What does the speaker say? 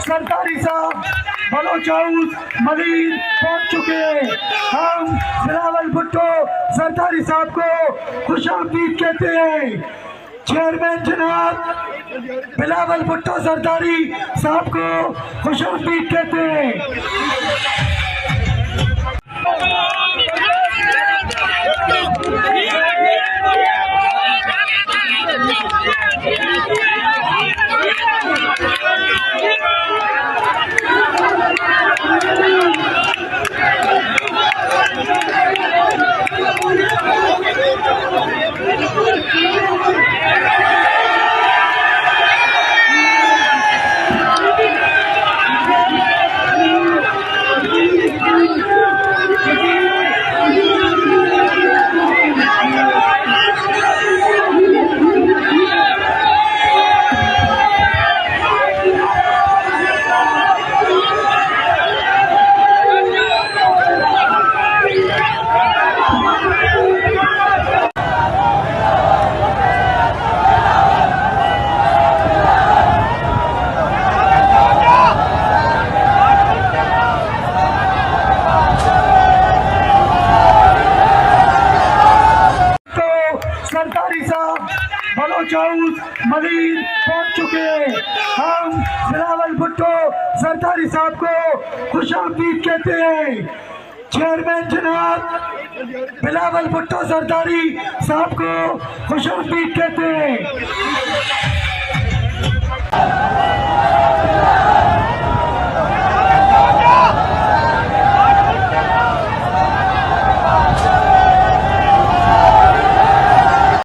सरदारी साहब Bloch house Malir पहुंच चुके हैं। हम बिलावल भुट्टो सरदारी साहब को खुशामदीद कहते हैं। चेयरमैन जनाब बिलावल भुट्टो सरदारी साहब को खुशामदीद कहते हैं। सरदारी साहब बलोच हाउस मलिर पहुंच चुके हैं। हम बिलावल भुट्टो सरदारी साहब को खुशामदीद कहते हैं। चेयरमैन जनाब बिलावल भुट्टो सरदारी साहब को खुशामदीद कहते हैं।